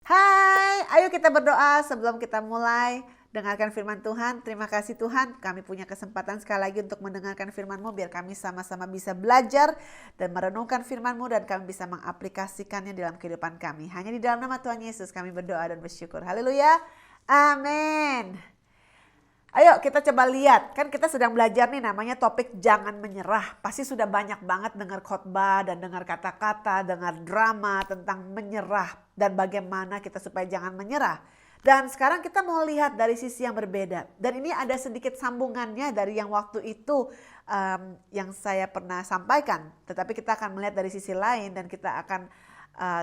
Hai, ayo kita berdoa sebelum kita mulai. Dengarkan firman Tuhan. Terima kasih Tuhan, kami punya kesempatan sekali lagi untuk mendengarkan firman-Mu, biar kami sama-sama bisa belajar dan merenungkan firman-Mu, dan kami bisa mengaplikasikannya dalam kehidupan kami. Hanya di dalam nama Tuhan Yesus kami berdoa dan bersyukur. Haleluya. Amin. Ayo kita coba lihat, kan kita sedang belajar nih namanya topik jangan menyerah. Pasti sudah banyak banget dengar khotbah dan dengar kata-kata, dengar drama tentang menyerah dan bagaimana kita supaya jangan menyerah. Dan sekarang kita mau lihat dari sisi yang berbeda. Dan ini ada sedikit sambungannya dari yang waktu itu yang saya pernah sampaikan. Tetapi kita akan melihat dari sisi lain dan kita akan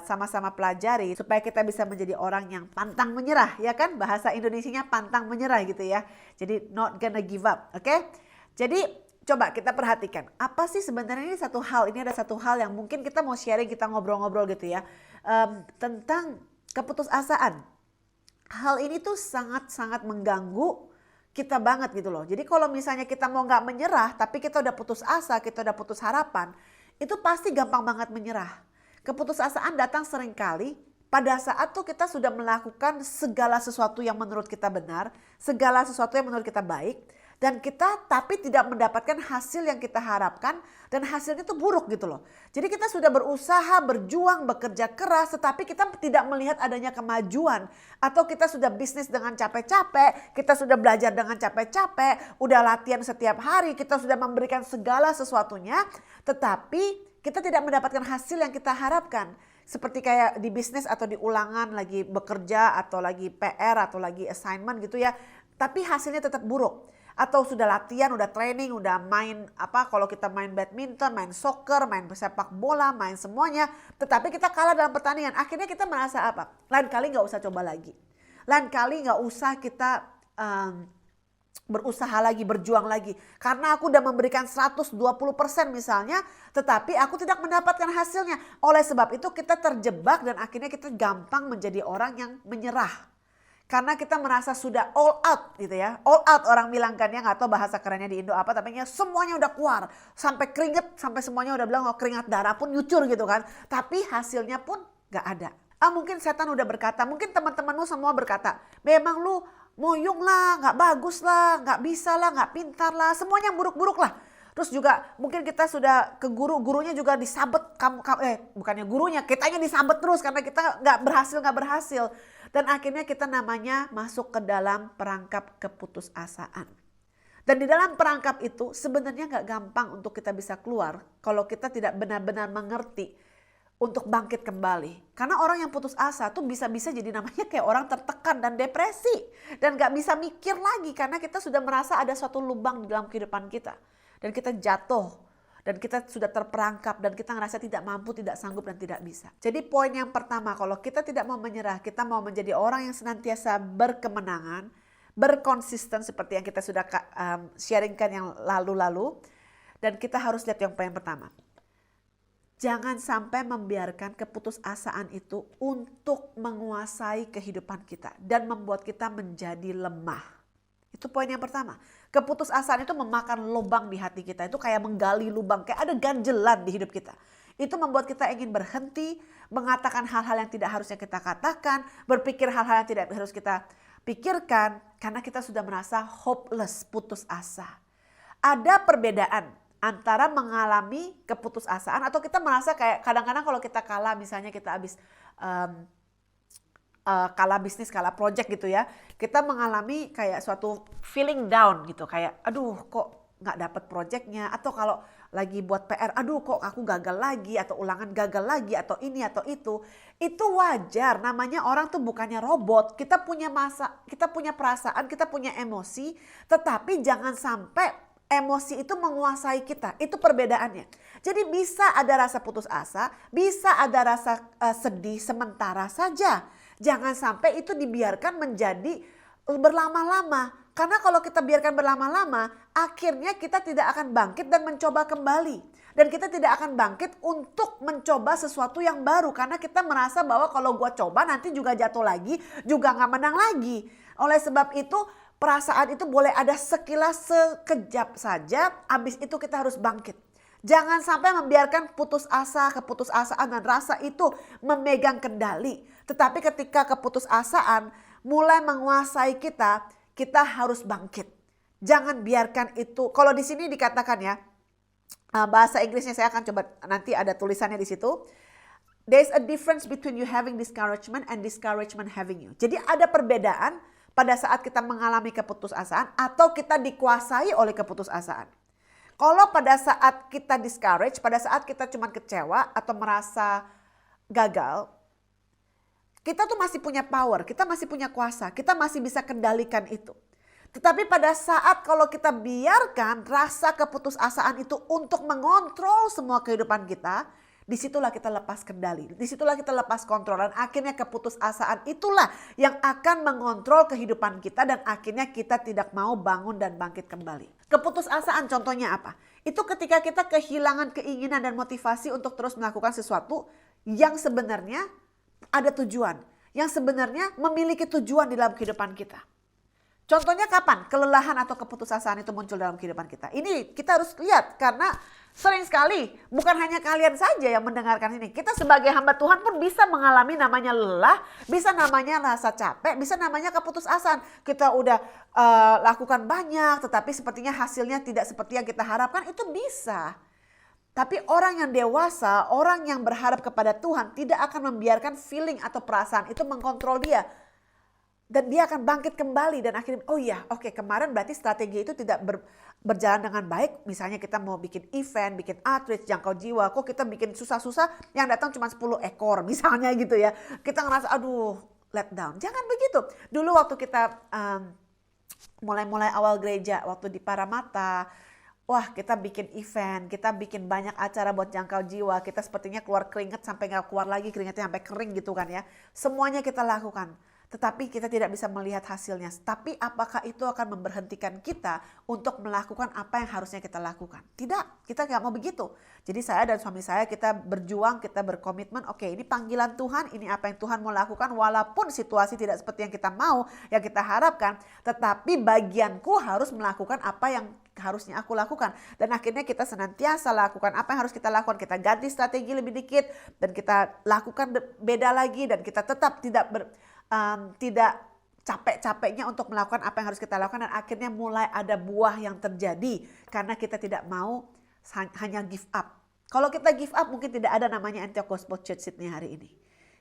sama-sama pelajari supaya kita bisa menjadi orang yang pantang menyerah, ya kan? Bahasa Indonesianya pantang menyerah gitu ya. Jadi not gonna give up, oke? Jadi coba kita perhatikan, apa sih sebenarnya ini ada satu hal yang mungkin kita mau sharing, kita ngobrol-ngobrol gitu ya, tentang keputusasaan. Hal ini tuh sangat-sangat mengganggu kita banget gitu loh. Jadi kalau misalnya kita mau nggak menyerah, tapi kita udah putus asa, kita udah putus harapan, itu pasti gampang banget menyerah. Keputusasaan datang seringkali pada saat tuh kita sudah melakukan segala sesuatu yang menurut kita benar, segala sesuatu yang menurut kita baik, dan kita tapi tidak mendapatkan hasil yang kita harapkan, dan hasilnya tuh buruk gitu loh. Jadi kita sudah berusaha, berjuang, bekerja keras, tetapi kita tidak melihat adanya kemajuan. Atau kita sudah bisnis dengan capek-capek, kita sudah belajar dengan capek-capek, udah latihan setiap hari, kita sudah memberikan segala sesuatunya, tetapi kita tidak mendapatkan hasil yang kita harapkan. Seperti kayak di bisnis atau di ulangan lagi bekerja atau lagi PR atau lagi assignment gitu ya. Tapi hasilnya tetap buruk. Atau sudah latihan, udah training, udah main kalau kita main badminton, main soccer, main sepak bola, main semuanya. Tetapi kita kalah dalam pertandingan. Akhirnya kita merasa apa? Lain kali gak usah coba lagi. Lain kali gak usah kita berusaha lagi, berjuang lagi. Karena aku udah memberikan 120% misalnya, tetapi aku tidak mendapatkan hasilnya. Oleh sebab itu kita terjebak dan akhirnya kita gampang menjadi orang yang menyerah. Karena kita merasa sudah all out gitu ya. All out orang bilang kan ya, gak tahu bahasa kerennya di Indo apa, tapi semuanya udah keluar. Sampai keringet, sampai semuanya udah bilang keringat darah pun nyucur gitu kan. Tapi hasilnya pun gak ada. Mungkin setan udah berkata, mungkin teman-temanmu semua berkata, memang lu moyong lah, gak bagus lah, gak bisa lah, gak pintar lah, semuanya buruk-buruk lah. Terus juga mungkin kita sudah ke gurunya juga disabet, bukannya gurunya, kitanya disabet terus karena kita gak berhasil. Dan akhirnya kita namanya masuk ke dalam perangkap keputusasaan. Dan di dalam perangkap itu sebenarnya gak gampang untuk kita bisa keluar kalau kita tidak benar-benar mengerti untuk bangkit kembali. Karena orang yang putus asa tuh bisa-bisa jadi namanya kayak orang tertekan dan depresi. Dan gak bisa mikir lagi karena kita sudah merasa ada suatu lubang di dalam kehidupan kita. Dan kita jatuh dan kita sudah terperangkap dan kita ngerasa tidak mampu, tidak sanggup dan tidak bisa. Jadi poin yang pertama, kalau kita tidak mau menyerah, kita mau menjadi orang yang senantiasa berkemenangan, berkonsisten seperti yang kita sudah sharingkan yang lalu-lalu. Dan kita harus lihat yang poin pertama. Jangan sampai membiarkan keputusasaan itu untuk menguasai kehidupan kita dan membuat kita menjadi lemah. Itu poin yang pertama. Keputusasaan itu memakan lubang di hati kita. Itu kayak menggali lubang, kayak ada ganjelan di hidup kita. Itu membuat kita ingin berhenti, mengatakan hal-hal yang tidak harusnya kita katakan, berpikir hal-hal yang tidak harus kita pikirkan, karena kita sudah merasa hopeless, putus asa. Ada perbedaan antara mengalami keputusasaan atau kita merasa kayak kadang-kadang kalau kita kalah, misalnya kita habis kalah bisnis, kalah project gitu ya, kita mengalami kayak suatu feeling down gitu, kayak aduh kok nggak dapet projectnya, atau kalau lagi buat PR, aduh kok aku gagal lagi, atau ulangan gagal lagi, atau ini atau itu wajar. Namanya orang tuh bukannya robot, kita punya perasaan, kita punya emosi, tetapi jangan sampai emosi itu menguasai kita. Itu perbedaannya. Jadi bisa ada rasa putus asa, bisa ada rasa sedih sementara saja. Jangan sampai itu dibiarkan menjadi berlama-lama. Karena kalau kita biarkan berlama-lama, akhirnya kita tidak akan bangkit dan mencoba kembali. Dan kita tidak akan bangkit untuk mencoba sesuatu yang baru. Karena kita merasa bahwa kalau gue coba nanti juga jatuh lagi, juga gak menang lagi. Oleh sebab itu perasaan itu boleh ada sekilas sekejap saja, habis itu kita harus bangkit. Jangan sampai membiarkan putus asa, keputusasaan dan rasa itu memegang kendali. Tetapi ketika keputusasaan mulai menguasai kita, kita harus bangkit. Jangan biarkan itu. Kalau di sini dikatakan ya, bahasa Inggrisnya saya akan coba, nanti ada tulisannya di situ. There's a difference between you having discouragement and discouragement having you. Jadi ada perbedaan pada saat kita mengalami keputusasaan atau kita dikuasai oleh keputusasaan. Kalau pada saat kita discourage, pada saat kita cuma kecewa atau merasa gagal, kita tuh masih punya power, kita masih punya kuasa, kita masih bisa kendalikan itu. Tetapi pada saat kalau kita biarkan rasa keputusasaan itu untuk mengontrol semua kehidupan kita, disitulah kita lepas kendali, disitulah kita lepas kontrol, dan akhirnya keputusasaan itulah yang akan mengontrol kehidupan kita dan akhirnya kita tidak mau bangun dan bangkit kembali. Keputusasaan contohnya apa? Itu ketika kita kehilangan keinginan dan motivasi untuk terus melakukan sesuatu yang sebenarnya ada tujuan, yang sebenarnya memiliki tujuan di dalam kehidupan kita. Contohnya kapan kelelahan atau keputusasaan itu muncul dalam kehidupan kita? Ini kita harus lihat karena sering sekali bukan hanya kalian saja yang mendengarkan ini. Kita sebagai hamba Tuhan pun bisa mengalami namanya lelah, bisa namanya rasa capek, bisa namanya keputusasaan. Kita udah lakukan banyak tetapi sepertinya hasilnya tidak seperti yang kita harapkan, itu bisa. Tapi orang yang dewasa, orang yang berharap kepada Tuhan tidak akan membiarkan feeling atau perasaan itu mengkontrol dia. Dan dia akan bangkit kembali dan akhirnya kemarin berarti strategi itu tidak berjalan dengan baik. Misalnya kita mau bikin event, bikin outreach, jangkau jiwa, kok kita bikin susah-susah yang datang cuma 10 ekor misalnya gitu ya. Kita ngerasa let down. Jangan begitu. Dulu waktu kita mulai awal gereja, waktu di Paramata, wah kita bikin event, kita bikin banyak acara buat jangkau jiwa. Kita sepertinya keluar keringat sampai gak keluar lagi, keringatnya sampai kering gitu kan ya. Semuanya kita lakukan. Tetapi kita tidak bisa melihat hasilnya. Tapi apakah itu akan memberhentikan kita untuk melakukan apa yang harusnya kita lakukan? Tidak, kita nggak mau begitu. Jadi saya dan suami saya kita berjuang, kita berkomitmen. Oke, ini panggilan Tuhan, ini apa yang Tuhan mau lakukan. Walaupun situasi tidak seperti yang kita mau, yang kita harapkan. Tetapi bagianku harus melakukan apa yang harusnya aku lakukan. Dan akhirnya kita senantiasa lakukan apa yang harus kita lakukan. Kita ganti strategi lebih dikit dan kita lakukan beda lagi. Dan kita tetap tidak capek-capeknya untuk melakukan apa yang harus kita lakukan, dan akhirnya mulai ada buah yang terjadi karena kita tidak mau hanya give up. Kalau kita give up mungkin tidak ada namanya Antioch Gospel Church Sydney hari ini.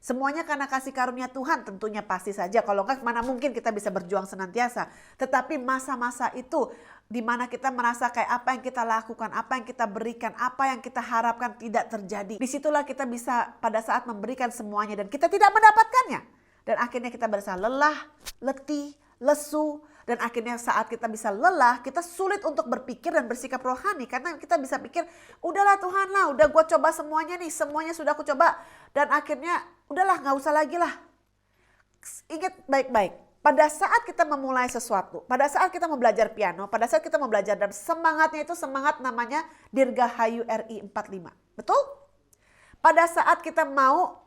Semuanya karena kasih karunia Tuhan tentunya pasti saja, kalau enggak mana mungkin kita bisa berjuang senantiasa. Tetapi masa-masa itu di mana kita merasa kayak apa yang kita lakukan, apa yang kita berikan, apa yang kita harapkan tidak terjadi. Disitulah kita bisa pada saat memberikan semuanya dan kita tidak mendapatkannya. Dan akhirnya kita berasa lelah, letih, lesu. Dan akhirnya saat kita bisa lelah, kita sulit untuk berpikir dan bersikap rohani. Karena kita bisa pikir, udahlah Tuhan lah, udah gue coba semuanya nih, semuanya sudah aku coba. Dan akhirnya udahlah gak usah lagi lah. Ingat baik-baik, pada saat kita memulai sesuatu, pada saat kita mau belajar piano, pada saat kita mau belajar dan semangatnya itu semangat namanya Dirgahayu RI 45. Betul? Pada saat kita mau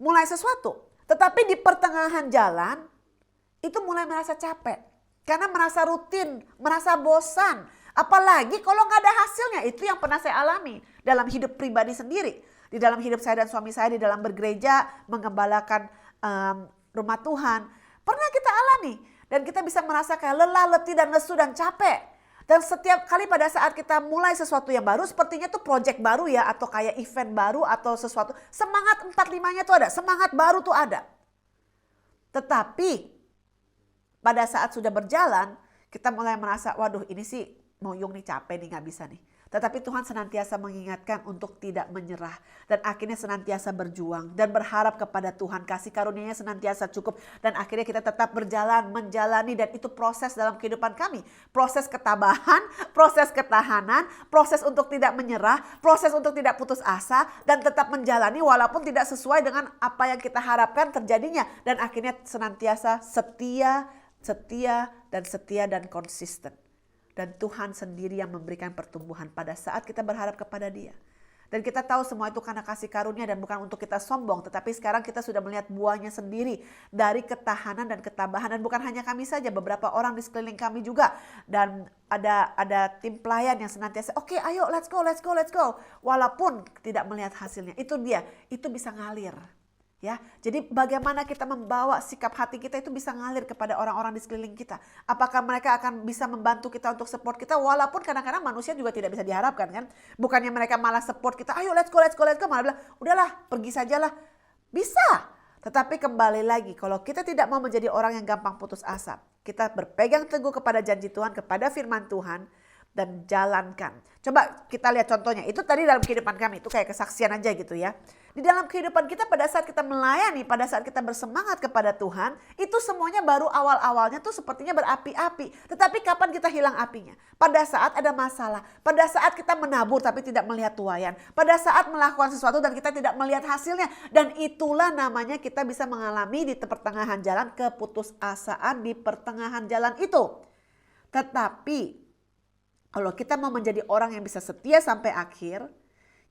mulai sesuatu, tetapi di pertengahan jalan itu mulai merasa capek. Karena merasa rutin, merasa bosan. Apalagi kalau nggak ada hasilnya. Itu yang pernah saya alami dalam hidup pribadi sendiri. Di dalam hidup saya dan suami saya, di dalam bergereja, mengembalakan rumah Tuhan. Pernah kita alami. Dan kita bisa merasa kayak lelah, letih, dan lesu, dan capek. Dan setiap kali pada saat kita mulai sesuatu yang baru, sepertinya tuh project baru ya, atau kayak event baru atau sesuatu. Semangat 45-nya tuh ada, semangat baru tuh ada. Tetapi pada saat sudah berjalan, kita mulai merasa, waduh ini sih mau nih capek nih, gak bisa nih. Tetapi Tuhan senantiasa mengingatkan untuk tidak menyerah. Dan akhirnya senantiasa berjuang dan berharap kepada Tuhan. Kasih karunia-Nya senantiasa cukup. Dan akhirnya kita tetap berjalan, menjalani. Dan itu proses dalam kehidupan kami. Proses ketabahan, proses ketahanan, proses untuk tidak menyerah, proses untuk tidak putus asa. Dan tetap menjalani walaupun tidak sesuai dengan apa yang kita harapkan terjadinya. Dan akhirnya senantiasa setia dan konsisten. Dan Tuhan sendiri yang memberikan pertumbuhan pada saat kita berharap kepada Dia. Dan kita tahu semua itu karena kasih karunia dan bukan untuk kita sombong. Tetapi sekarang kita sudah melihat buahnya sendiri dari ketahanan dan ketabahan. Dan bukan hanya kami saja, beberapa orang di sekeliling kami juga. Dan ada tim pelayan yang senantiasa, oke, ayo let's go. Walaupun tidak melihat hasilnya, itu dia, itu bisa ngalir. Ya, jadi bagaimana kita membawa sikap hati kita itu bisa ngalir kepada orang-orang di sekeliling kita. Apakah mereka akan bisa membantu kita untuk support kita, walaupun kadang-kadang manusia juga tidak bisa diharapkan kan. Bukannya mereka malah support kita, ayo let's go, malah bilang, udahlah pergi sajalah. Bisa, tetapi kembali lagi kalau kita tidak mau menjadi orang yang gampang putus asa, kita berpegang teguh kepada janji Tuhan, kepada firman Tuhan, dan jalankan. Coba kita lihat contohnya, itu tadi dalam kehidupan kami, itu kayak kesaksian aja gitu ya. Di dalam kehidupan kita pada saat kita melayani, pada saat kita bersemangat kepada Tuhan, itu semuanya baru awal-awalnya tuh sepertinya berapi-api. Tetapi kapan kita hilang apinya? Pada saat ada masalah, pada saat kita menabur tapi tidak melihat tuaian, pada saat melakukan sesuatu dan kita tidak melihat hasilnya. Dan itulah namanya kita bisa mengalami di pertengahan jalan keputusasaan di pertengahan jalan itu. Tetapi kalau kita mau menjadi orang yang bisa setia sampai akhir,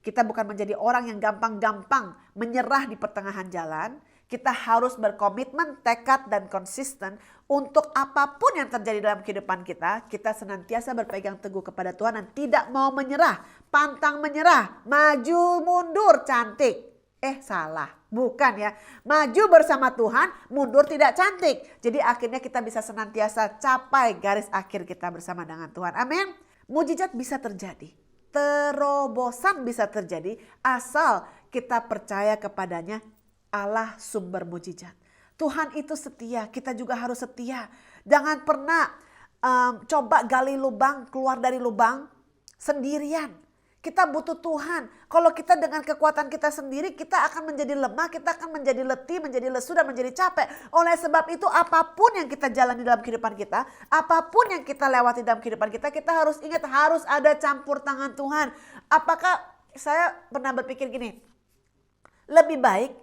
kita bukan menjadi orang yang gampang-gampang menyerah di pertengahan jalan. Kita harus berkomitmen, tekad, dan konsisten untuk apapun yang terjadi dalam kehidupan kita. Kita senantiasa berpegang teguh kepada Tuhan dan tidak mau menyerah, pantang menyerah, maju mundur cantik. Salah, bukan ya. Maju bersama Tuhan, mundur tidak cantik. Jadi akhirnya kita bisa senantiasa capai garis akhir kita bersama dengan Tuhan. Amin. Mujizat bisa terjadi, terobosan bisa terjadi asal kita percaya kepadanya, Allah sumber mujizat. Tuhan itu setia, kita juga harus setia. Jangan pernah coba gali lubang, keluar dari lubang sendirian. Kita butuh Tuhan. Kalau kita dengan kekuatan kita sendiri, kita akan menjadi lemah, kita akan menjadi letih, menjadi lesu, dan menjadi capek. Oleh sebab itu apapun yang kita jalani dalam kehidupan kita, apapun yang kita lewati dalam kehidupan kita, kita harus ingat harus ada campur tangan Tuhan. Apakah saya pernah berpikir gini, lebih baik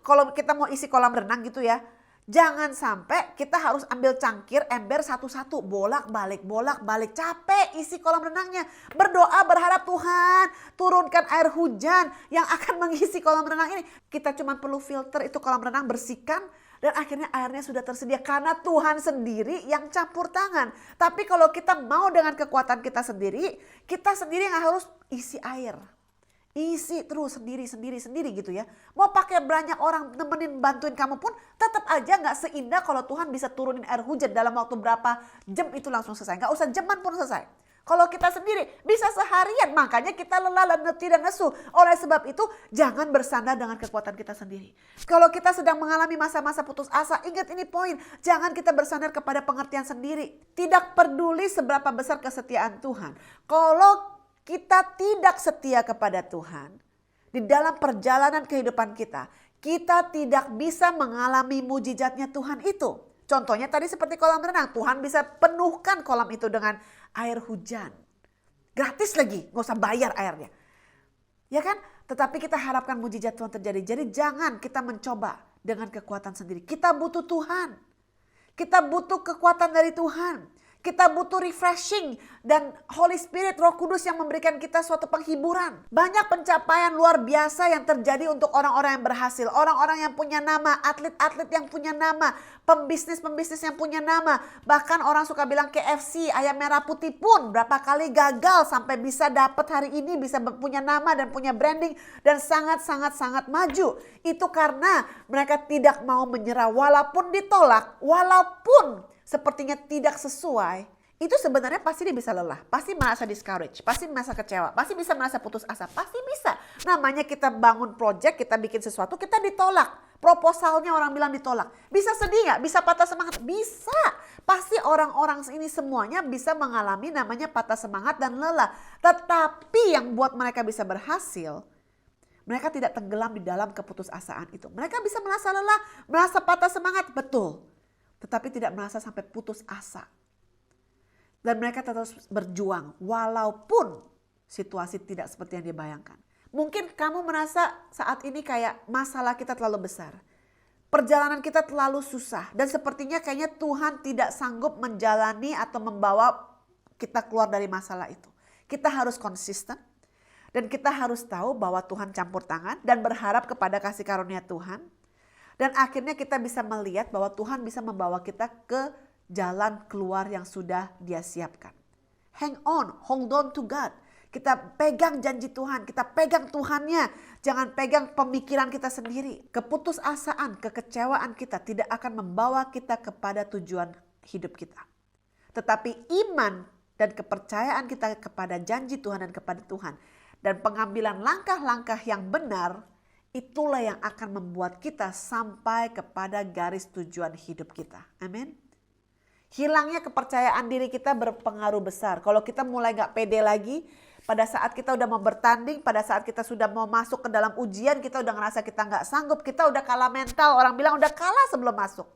kalau kita mau isi kolam renang gitu ya, jangan sampai kita harus ambil cangkir, ember satu-satu, bolak-balik, capek isi kolam renangnya. Berdoa berharap Tuhan turunkan air hujan yang akan mengisi kolam renang ini. Kita cuma perlu filter itu kolam renang, bersihkan, dan akhirnya airnya sudah tersedia karena Tuhan sendiri yang campur tangan. Tapi kalau kita mau dengan kekuatan kita sendiri yang harus isi air. Isi terus sendiri gitu ya. Mau pakai banyak orang nemenin bantuin kamu pun tetap aja gak seindah kalau Tuhan bisa turunin air hujan dalam waktu berapa jam itu langsung selesai. Gak usah jaman pun selesai. Kalau kita sendiri bisa seharian, makanya kita lelah, letih, dan lesu. Oleh sebab itu jangan bersandar dengan kekuatan kita sendiri. Kalau kita sedang mengalami masa-masa putus asa, ingat ini poin. Jangan kita bersandar kepada pengertian sendiri. Tidak peduli seberapa besar kesetiaan Tuhan. Kalau kita tidak setia kepada Tuhan, di dalam perjalanan kehidupan kita tidak bisa mengalami mujizatnya Tuhan itu. Contohnya tadi seperti kolam renang, Tuhan bisa penuhkan kolam itu dengan air hujan. Gratis lagi, gak usah bayar airnya. Ya kan? Tetapi kita harapkan mujizat Tuhan terjadi. Jadi jangan kita mencoba dengan kekuatan sendiri. Kita butuh Tuhan. Kita butuh kekuatan dari Tuhan. Kita butuh refreshing dan Holy Spirit, Roh Kudus yang memberikan kita suatu penghiburan. Banyak pencapaian luar biasa yang terjadi untuk orang-orang yang berhasil. Orang-orang yang punya nama, atlet-atlet yang punya nama, pembisnis-pembisnis yang punya nama. Bahkan orang suka bilang KFC, ayam merah putih pun berapa kali gagal sampai bisa dapat hari ini, bisa punya nama dan punya branding dan sangat-sangat maju. Itu karena mereka tidak mau menyerah walaupun ditolak, walaupun sepertinya tidak sesuai, itu sebenarnya pasti dia bisa lelah, pasti merasa discourage, pasti merasa kecewa, pasti bisa merasa putus asa, pasti bisa. Namanya kita bangun project, kita bikin sesuatu, kita ditolak. Proposalnya orang bilang ditolak. Bisa sedih gak? Bisa patah semangat? Bisa. Pasti orang-orang ini semuanya bisa mengalami namanya patah semangat dan lelah. Tetapi yang buat mereka bisa berhasil, mereka tidak tenggelam di dalam keputusasaan itu. Mereka bisa merasa lelah, merasa patah semangat, betul. Tetapi tidak merasa sampai putus asa. Dan mereka terus berjuang walaupun situasi tidak seperti yang dibayangkan. Mungkin kamu merasa saat ini kayak masalah kita terlalu besar. Perjalanan kita terlalu susah. Dan sepertinya kayaknya Tuhan tidak sanggup menjalani atau membawa kita keluar dari masalah itu. Kita harus konsisten. Dan kita harus tahu bahwa Tuhan campur tangan dan berharap kepada kasih karunia Tuhan. Dan akhirnya kita bisa melihat bahwa Tuhan bisa membawa kita ke jalan keluar yang sudah Dia siapkan. Hang on, hold on to God. Kita pegang janji Tuhan, kita pegang Tuhannya. Jangan pegang pemikiran kita sendiri. Keputusasaan, kekecewaan kita tidak akan membawa kita kepada tujuan hidup kita. Tetapi iman dan kepercayaan kita kepada janji Tuhan dan kepada Tuhan. Dan pengambilan langkah-langkah yang benar, itulah yang akan membuat kita sampai kepada garis tujuan hidup kita. Amin. Hilangnya kepercayaan diri kita berpengaruh besar. Kalau kita mulai gak pede lagi, pada saat kita udah mau bertanding, pada saat kita sudah mau masuk ke dalam ujian, kita udah ngerasa kita gak sanggup, kita udah kalah mental. Orang bilang udah kalah sebelum masuk.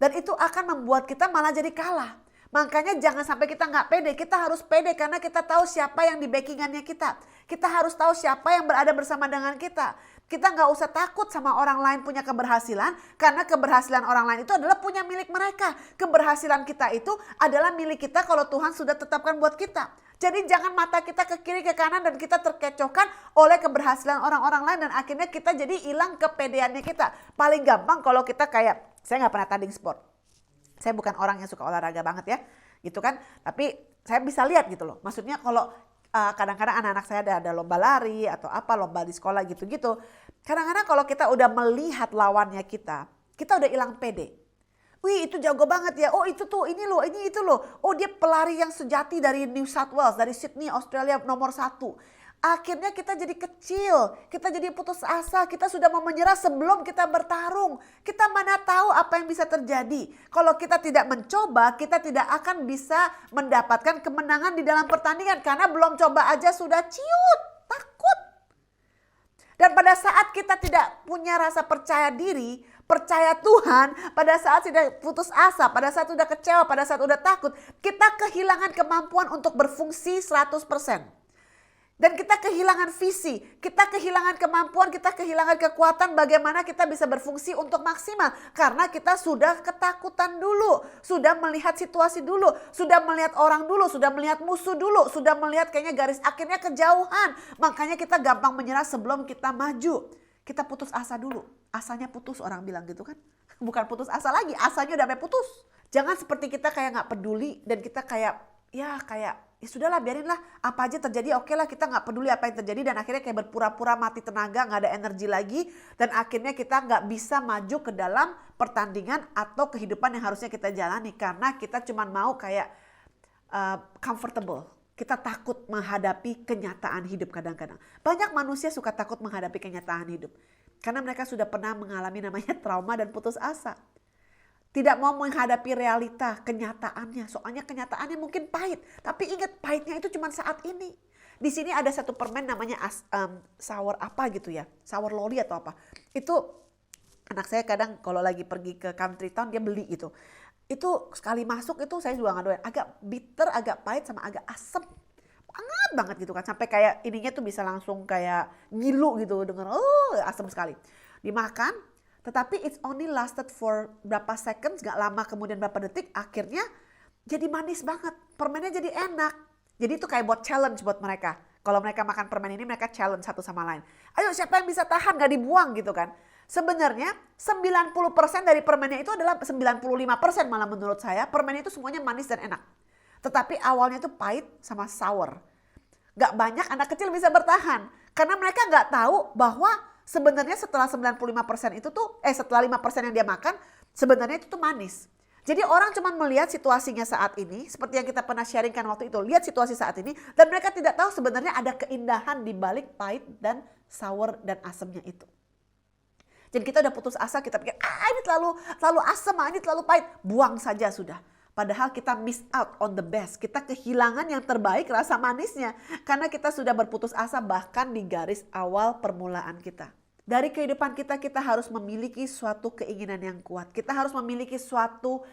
Dan itu akan membuat kita malah jadi kalah. Makanya jangan sampai kita gak pede, kita harus pede karena kita tahu siapa yang di backingannya kita. Kita harus tahu siapa yang berada bersama dengan kita. Kita gak usah takut sama orang lain punya keberhasilan, karena keberhasilan orang lain itu adalah punya milik mereka. Keberhasilan kita itu adalah milik kita kalau Tuhan sudah tetapkan buat kita. Jadi jangan mata kita ke kiri ke kanan dan kita terkecohkan oleh keberhasilan orang-orang lain. Dan akhirnya kita jadi hilang kepedeannya kita. Paling gampang kalau kita kayak, saya gak pernah tanding sport. Saya bukan orang yang suka olahraga banget ya, gitu kan. Tapi saya bisa lihat gitu loh. Maksudnya kalau kadang-kadang anak-anak saya ada lomba lari atau apa, lomba di sekolah gitu-gitu. Kadang-kadang kalau kita udah melihat lawannya kita udah hilang pede. Wih itu jago banget ya, oh itu tuh ini loh, ini itu loh. Oh dia pelari yang sejati dari New South Wales, dari Sydney, Australia nomor 1. Akhirnya kita jadi kecil, kita jadi putus asa, kita sudah mau menyerah sebelum kita bertarung. Kita mana tahu apa yang bisa terjadi. Kalau kita tidak mencoba, kita tidak akan bisa mendapatkan kemenangan di dalam pertandingan. Karena belum coba aja sudah ciut, takut. Dan pada saat kita tidak punya rasa percaya diri, percaya Tuhan, pada saat sudah putus asa, pada saat sudah kecewa, pada saat sudah takut, kita kehilangan kemampuan untuk berfungsi 100%. Dan kita kehilangan visi, kita kehilangan kemampuan, kita kehilangan kekuatan bagaimana kita bisa berfungsi untuk maksimal. Karena kita sudah ketakutan dulu, sudah melihat situasi dulu, sudah melihat orang dulu, sudah melihat musuh dulu, sudah melihat kayaknya garis akhirnya kejauhan. Makanya kita gampang menyerah sebelum kita maju. Kita putus asa dulu, asanya putus orang bilang gitu kan. Bukan putus asa lagi, asanya udah sampai putus. Jangan seperti kita kayak gak peduli dan kita kayak ya sudahlah biarinlah apa aja terjadi, oke lah kita gak peduli apa yang terjadi. Dan akhirnya kayak berpura-pura mati tenaga, gak ada energi lagi. Dan akhirnya kita gak bisa maju ke dalam pertandingan atau kehidupan yang harusnya kita jalani. Karena kita cuma mau kayak comfortable. Kita takut menghadapi kenyataan hidup kadang-kadang. Banyak manusia suka takut menghadapi kenyataan hidup. Karena mereka sudah pernah mengalami namanya trauma dan putus asa. Tidak mau menghadapi realita, kenyataannya. Soalnya kenyataannya mungkin pahit. Tapi ingat pahitnya itu cuma saat ini. Di sini ada satu permen namanya sour apa gitu ya. Sour lolly atau apa. Itu anak saya kadang kalau lagi pergi ke country town dia beli gitu. Itu sekali masuk itu saya juga gak doyan. Agak bitter, agak pahit sama agak asem. Banget gitu kan. Sampai kayak ininya tuh bisa langsung kayak ngilu gitu. Dengar asem sekali. Dimakan. Tetapi it's only lasted for berapa seconds, gak lama kemudian berapa detik, akhirnya jadi manis banget. Permennya jadi enak. Jadi itu kayak buat challenge buat mereka. Kalau mereka makan permen ini mereka challenge satu sama lain. Ayo siapa yang bisa tahan gak dibuang gitu kan. Sebenarnya 90% dari permennya itu adalah 95% malah menurut saya. Permen itu semuanya manis dan enak. Tetapi awalnya itu pahit sama sour. Gak banyak anak kecil bisa bertahan. Karena mereka gak tahu bahwa sebenarnya setelah 95% itu tuh, setelah 5% yang dia makan, sebenarnya itu tuh manis. Jadi orang cuma melihat situasinya saat ini, seperti yang kita pernah sharingkan waktu itu, lihat situasi saat ini, dan mereka tidak tahu sebenarnya ada keindahan di balik pahit dan sour dan asamnya itu. Jadi kita udah putus asa, kita pikir, ini terlalu asam, ini terlalu pahit, buang saja sudah. Padahal kita miss out on the best. Kita kehilangan yang terbaik rasa manisnya. Karena kita sudah berputus asa bahkan di garis awal permulaan kita. Dari kehidupan kita harus memiliki suatu keinginan yang kuat. Kita harus memiliki suatu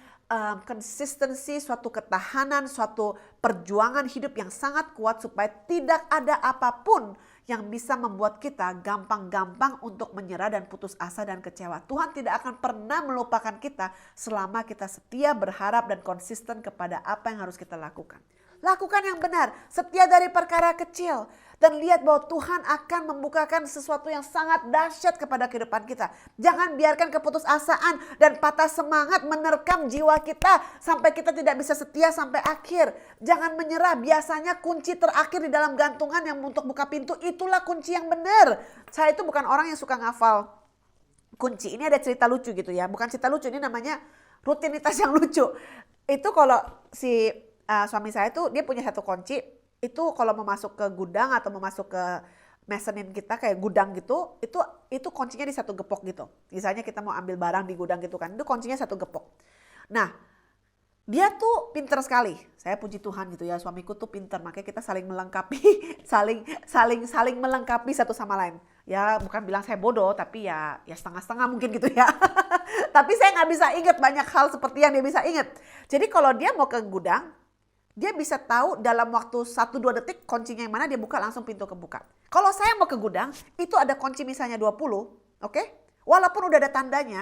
konsistensi, suatu ketahanan, suatu perjuangan hidup yang sangat kuat supaya tidak ada apapun yang bisa membuat kita gampang-gampang untuk menyerah dan putus asa dan kecewa. Tuhan tidak akan pernah melupakan kita selama kita setia, berharap dan konsisten kepada apa yang harus kita lakukan. Lakukan yang benar, setia dari perkara kecil. dan lihat bahwa Tuhan akan membukakan sesuatu yang sangat dahsyat kepada kehidupan kita. Jangan biarkan keputusasaan dan patah semangat menerkam jiwa kita sampai kita tidak bisa setia sampai akhir. Jangan menyerah, biasanya kunci terakhir di dalam gantungan yang untuk buka pintu itulah kunci yang benar. Saya itu bukan orang yang suka ngafal kunci. Ini ada cerita lucu gitu ya, bukan cerita lucu, ini namanya rutinitas yang lucu. Itu kalau si suami saya tuh dia punya satu kunci. Itu kalau mau masuk ke gudang atau mau masuk ke mezzanine kita kayak gudang gitu, itu kuncinya di satu gepok gitu. Misalnya kita mau ambil barang di gudang gitu kan, itu kuncinya satu gepok. Nah, dia tuh pinter sekali. Saya puji Tuhan gitu ya, suamiku tuh pinter, makanya kita saling melengkapi, saling melengkapi satu sama lain. Ya bukan bilang saya bodoh, tapi ya setengah-setengah mungkin gitu ya. Tapi saya nggak bisa ingat banyak hal seperti yang dia bisa ingat. Jadi kalau dia mau ke gudang, dia bisa tahu dalam waktu 1-2 detik kuncinya yang mana, dia buka langsung pintu kebuka. Kalau saya mau ke gudang, itu ada kunci misalnya 20, oke? Walaupun udah ada tandanya,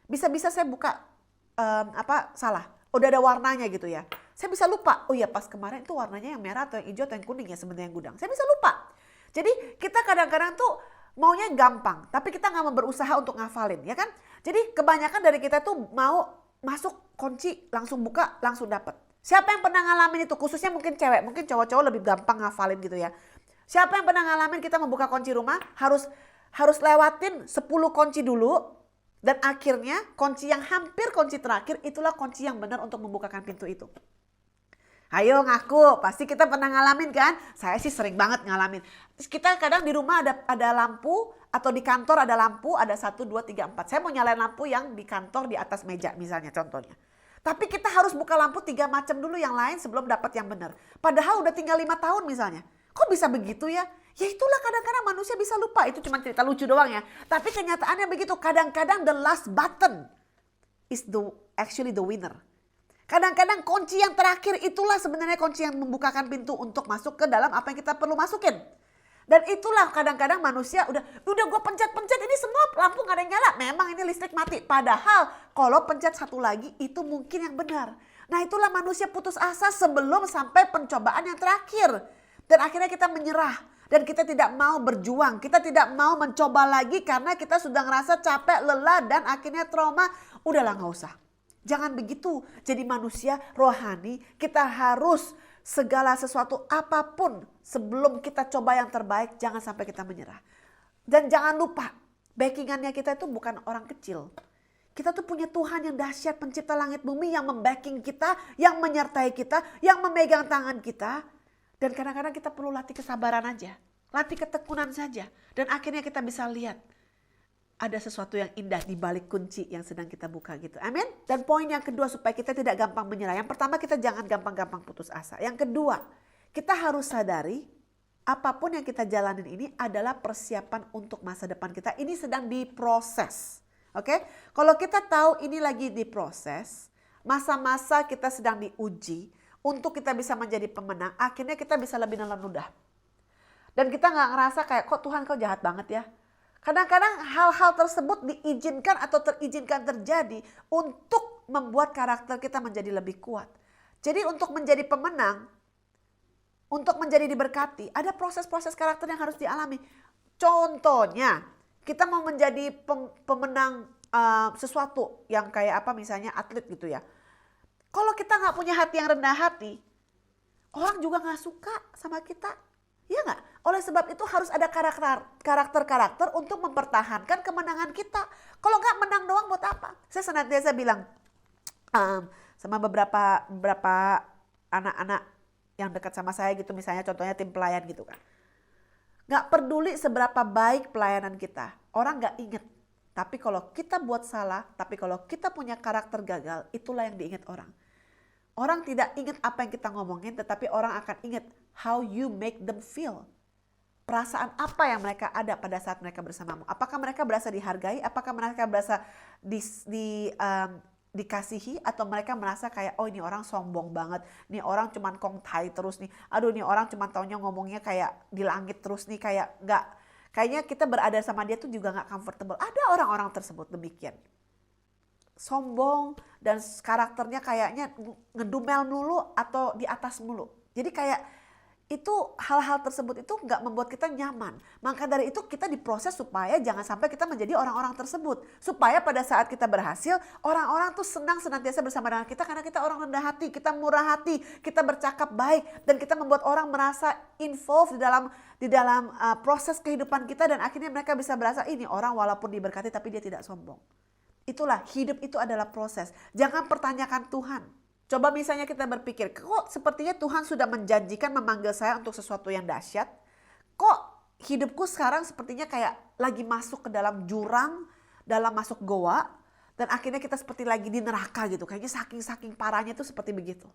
bisa-bisa saya buka salah. Udah ada warnanya gitu ya. Saya bisa lupa, oh ya pas kemarin itu warnanya yang merah atau yang hijau atau yang kuning ya sebenarnya yang gudang. Saya bisa lupa. Jadi kita kadang-kadang tuh maunya gampang, tapi kita nggak mau berusaha untuk ngafalin, ya kan? Jadi kebanyakan dari kita tuh mau masuk kunci, langsung buka, langsung dapat. Siapa yang pernah ngalamin itu? Khususnya mungkin cewek, mungkin cowok-cowok lebih gampang ngafalin gitu ya. Siapa yang pernah ngalamin kita membuka kunci rumah harus lewatin 10 kunci dulu, dan akhirnya kunci yang hampir kunci terakhir itulah kunci yang benar untuk membukakan pintu itu. Ayo ngaku, pasti kita pernah ngalamin kan? Saya sih sering banget ngalamin. Terus kita kadang di rumah ada lampu atau di kantor ada lampu, ada 1, 2, 3, 4. Saya mau nyalain lampu yang di kantor di atas meja misalnya contohnya. Tapi kita harus buka lampu 3 macam dulu yang lain sebelum dapat yang benar. Padahal udah tinggal 5 tahun misalnya. Kok bisa begitu ya? Ya itulah kadang-kadang manusia bisa lupa. Itu cuma cerita lucu doang ya. Tapi kenyataannya begitu. Kadang-kadang the last button is actually the winner. Kadang-kadang kunci yang terakhir itulah sebenarnya kunci yang membukakan pintu untuk masuk ke dalam apa yang kita perlu masukin. Dan itulah kadang-kadang manusia udah gue pencet-pencet ini semua lampu gak ada yang nyala. Memang ini listrik mati. Padahal kalau pencet satu lagi itu mungkin yang benar. Nah itulah manusia putus asa sebelum sampai pencobaan yang terakhir. Dan akhirnya kita menyerah. Dan kita tidak mau berjuang. Kita tidak mau mencoba lagi karena kita sudah ngerasa capek, lelah dan akhirnya trauma. Udahlah gak usah. Jangan begitu. Jadi manusia rohani kita harus segala sesuatu apapun sebelum kita coba yang terbaik, jangan sampai kita menyerah. Dan jangan lupa, backingannya kita itu bukan orang kecil. Kita tuh punya Tuhan yang dahsyat, pencipta langit bumi yang membacking kita, yang menyertai kita, yang memegang tangan kita. Dan kadang-kadang kita perlu latih kesabaran aja, latih ketekunan saja. Dan akhirnya kita bisa lihat ada sesuatu yang indah di balik kunci yang sedang kita buka gitu. Amin. Dan poin yang kedua supaya kita tidak gampang menyerah. Yang pertama kita jangan gampang-gampang putus asa. Yang kedua kita harus sadari apapun yang kita jalanin ini adalah persiapan untuk masa depan kita. Ini sedang diproses. Oke. Kalau kita tahu ini lagi diproses, masa-masa kita sedang diuji untuk kita bisa menjadi pemenang. Akhirnya kita bisa lebih nelan ludah. Dan kita gak ngerasa kayak kok Tuhan kau jahat banget ya. Kadang-kadang hal-hal tersebut diizinkan atau terizinkan terjadi untuk membuat karakter kita menjadi lebih kuat. Jadi untuk menjadi pemenang, untuk menjadi diberkati, ada proses-proses karakter yang harus dialami. Contohnya, kita mau menjadi pemenang sesuatu yang kayak apa misalnya atlet gitu ya. Kalau kita gak punya hati yang rendah hati, orang juga gak suka sama kita. Iya nggak? Oleh sebab itu harus ada karakter-karakter untuk mempertahankan kemenangan kita. Kalau nggak menang doang buat apa? Saya senantiasa bilang sama beberapa anak-anak yang dekat sama saya gitu, misalnya contohnya tim pelayan gitu kan. Nggak peduli seberapa baik pelayanan kita, orang nggak inget. Tapi kalau kita buat salah, tapi kalau kita punya karakter gagal, itulah yang diingat orang. Orang tidak ingat apa yang kita ngomongin, tetapi orang akan ingat how you make them feel. Perasaan apa yang mereka ada pada saat mereka bersamamu. Apakah mereka berasa dihargai, apakah mereka berasa dikasihi, atau mereka merasa kayak, oh ini orang sombong banget, ini orang cuman kongtai terus nih, aduh ini orang cuman taunya ngomongnya kayak di langit terus nih, kayak gak, kayaknya kita berada sama dia tuh juga gak comfortable. Ada orang-orang tersebut demikian. Sombong dan karakternya kayaknya ngedumel mulu atau di atas mulu. Jadi kayak itu hal-hal tersebut itu nggak membuat kita nyaman. Maka dari itu kita diproses supaya jangan sampai kita menjadi orang-orang tersebut. Supaya pada saat kita berhasil, orang-orang tuh senang senantiasa bersama dengan kita karena kita orang rendah hati, kita murah hati, kita bercakap baik, dan kita membuat orang merasa involved di dalam proses kehidupan kita, dan akhirnya mereka bisa berasa ini orang walaupun diberkati tapi dia tidak sombong. Itulah, hidup itu adalah proses. Jangan pertanyakan Tuhan. Coba misalnya kita berpikir, kok sepertinya Tuhan sudah menjanjikan memanggil saya untuk sesuatu yang dahsyat? Kok hidupku sekarang sepertinya kayak lagi masuk ke dalam jurang, dalam masuk goa, dan akhirnya kita seperti lagi di neraka gitu. Kayaknya saking parahnya itu seperti begitu.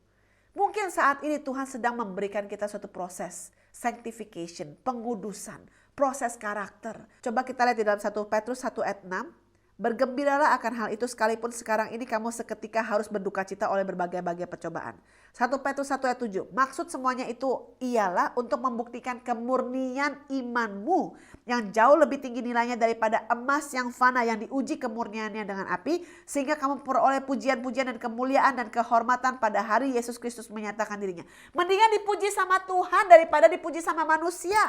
Mungkin saat ini Tuhan sedang memberikan kita suatu proses sanctification, pengudusan, proses karakter. Coba kita lihat di dalam 1 Petrus 1 ayat 6. Bergembiralah akan hal itu sekalipun sekarang ini kamu seketika harus berduka cita oleh berbagai-bagai percobaan. 1 Petrus 1 ayat 7. Maksud semuanya itu ialah untuk membuktikan kemurnian imanmu yang jauh lebih tinggi nilainya daripada emas yang fana yang diuji kemurniannya dengan api, sehingga kamu peroleh pujian-pujian dan kemuliaan dan kehormatan pada hari Yesus Kristus menyatakan dirinya. Mendingan dipuji sama Tuhan daripada dipuji sama manusia.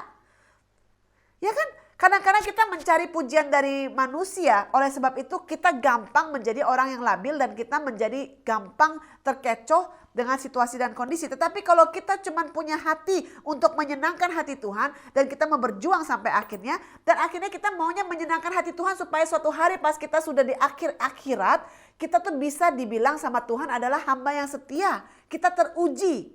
Ya kan? Kadang-kadang kita mencari pujian dari manusia, oleh sebab itu kita gampang menjadi orang yang labil dan kita menjadi gampang terkecoh dengan situasi dan kondisi. Tetapi kalau kita cuma punya hati untuk menyenangkan hati Tuhan dan kita mau berjuang sampai akhirnya, dan akhirnya kita maunya menyenangkan hati Tuhan supaya suatu hari pas kita sudah di akhir akhirat, kita tuh bisa dibilang sama Tuhan adalah hamba yang setia. Kita teruji.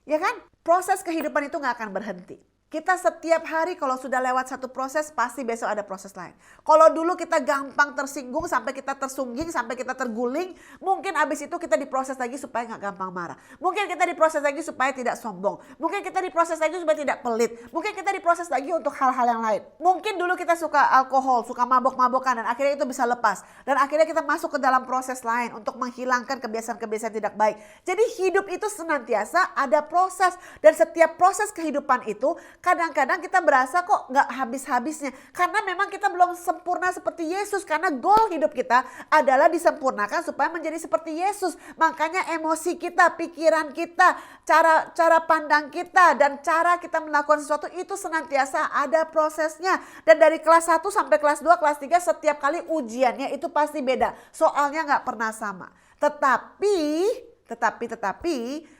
Ya kan? Proses kehidupan itu gak akan berhenti. Kita setiap hari kalau sudah lewat satu proses pasti besok ada proses lain. Kalau dulu kita gampang tersinggung sampai kita tersungging, sampai kita terguling, mungkin abis itu kita diproses lagi supaya gak gampang marah. Mungkin kita diproses lagi supaya tidak sombong. Mungkin kita diproses lagi supaya tidak pelit. Mungkin kita diproses lagi untuk hal-hal yang lain. Mungkin dulu kita suka alkohol, suka mabok-mabokan, dan akhirnya itu bisa lepas. Dan akhirnya kita masuk ke dalam proses lain untuk menghilangkan kebiasaan-kebiasaan tidak baik. Jadi hidup itu senantiasa ada proses, dan setiap proses kehidupan itu kadang-kadang kita berasa kok gak habis-habisnya. Karena memang kita belum sempurna seperti Yesus. Karena goal hidup kita adalah disempurnakan supaya menjadi seperti Yesus. Makanya emosi kita, pikiran kita, cara pandang kita, dan cara kita melakukan sesuatu itu senantiasa ada prosesnya. Dan dari kelas 1 sampai kelas 2, kelas 3 setiap kali ujiannya itu pasti beda. Soalnya gak pernah sama. Tetapi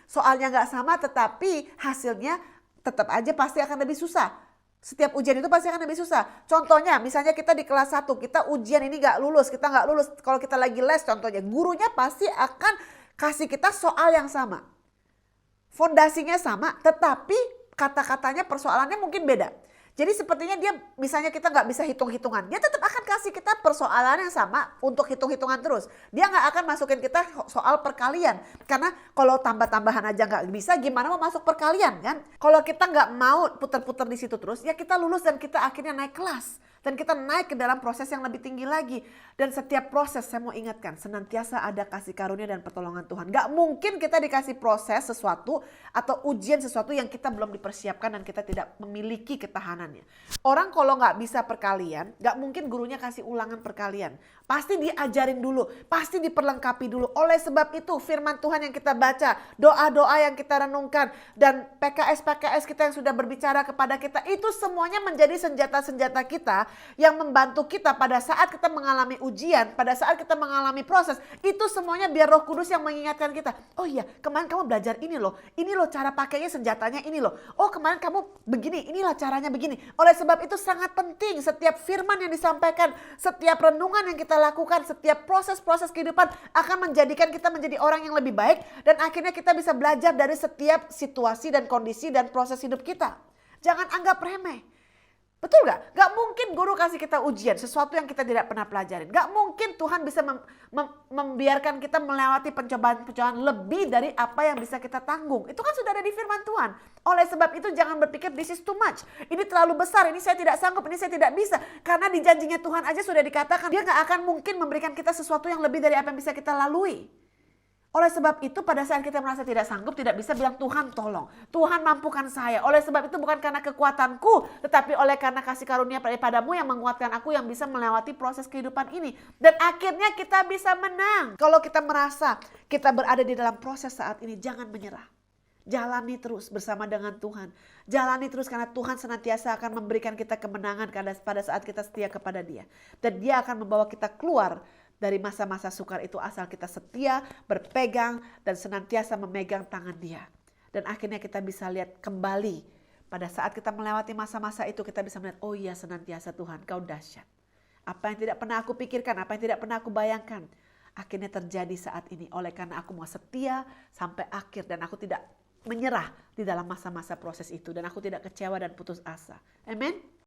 soalnya gak sama, tetapi hasilnya tetap aja pasti akan lebih susah. Setiap ujian itu pasti akan lebih susah. Contohnya misalnya kita di kelas 1, kita ujian ini kita nggak lulus. Kalau kita lagi les contohnya, gurunya pasti akan kasih kita soal yang sama. Fondasinya sama, tetapi kata-katanya persoalannya mungkin beda. Jadi sepertinya dia misalnya kita nggak bisa hitung-hitungan. Dia tetap akan kasih kita persoalan yang sama untuk hitung-hitungan terus. Dia nggak akan masukin kita soal perkalian. Karena kalau tambah-tambahan aja nggak bisa, gimana mau masuk perkalian kan? Kalau kita nggak mau putar-putar di situ terus, ya kita lulus dan kita akhirnya naik kelas. Dan kita naik ke dalam proses yang lebih tinggi lagi. Dan setiap proses saya mau ingatkan, senantiasa ada kasih karunia dan pertolongan Tuhan. Gak mungkin kita dikasih proses sesuatu atau ujian sesuatu yang kita belum dipersiapkan dan kita tidak memiliki ketahanannya. Orang kalau gak bisa perkalian, gak mungkin gurunya kasih ulangan perkalian. Pasti diajarin dulu, pasti diperlengkapi dulu. Oleh sebab itu firman Tuhan yang kita baca, doa-doa yang kita renungkan, dan PKS-PKS kita yang sudah berbicara kepada kita, itu semuanya menjadi senjata-senjata kita yang membantu kita pada saat kita mengalami ujian, pada saat kita mengalami proses. Itu semuanya biar Roh Kudus yang mengingatkan kita. Oh iya, kemarin kamu belajar ini loh cara pakainya, senjatanya ini loh. Oh kemarin kamu begini, inilah caranya begini. Oleh sebab itu sangat penting setiap firman yang disampaikan, setiap renungan yang kita lakukan, setiap proses-proses kehidupan akan menjadikan kita menjadi orang yang lebih baik. Dan akhirnya kita bisa belajar dari setiap situasi dan kondisi dan proses hidup kita. Jangan anggap remeh. Betul gak? Gak mungkin guru kasih kita ujian, sesuatu yang kita tidak pernah pelajarin. Gak mungkin Tuhan bisa membiarkan kita melewati pencobaan-pencobaan lebih dari apa yang bisa kita tanggung. Itu kan sudah ada di firman Tuhan. Oleh sebab itu jangan berpikir this is too much. Ini terlalu besar, ini saya tidak sanggup, ini saya tidak bisa. Karena di janjinya Tuhan aja sudah dikatakan, dia gak akan mungkin memberikan kita sesuatu yang lebih dari apa yang bisa kita lalui. Oleh sebab itu pada saat kita merasa tidak sanggup, tidak bisa bilang Tuhan tolong. Tuhan mampukan saya. Oleh sebab itu bukan karena kekuatanku, tetapi oleh karena kasih karunia daripadamu yang menguatkan aku yang bisa melewati proses kehidupan ini. Dan akhirnya kita bisa menang. Kalau kita merasa kita berada di dalam proses saat ini, jangan menyerah. Jalani terus bersama dengan Tuhan. Jalani terus karena Tuhan senantiasa akan memberikan kita kemenangan pada saat kita setia kepada Dia. Dan Dia akan membawa kita keluar dari masa-masa sukar itu asal kita setia, berpegang, dan senantiasa memegang tangan Dia. Dan akhirnya kita bisa lihat kembali pada saat kita melewati masa-masa itu, kita bisa melihat, oh iya senantiasa Tuhan, Kau dahsyat. Apa yang tidak pernah aku pikirkan, apa yang tidak pernah aku bayangkan, akhirnya terjadi saat ini. Oleh karena aku mau setia sampai akhir dan aku tidak menyerah di dalam masa-masa proses itu. Dan aku tidak kecewa dan putus asa. Amin.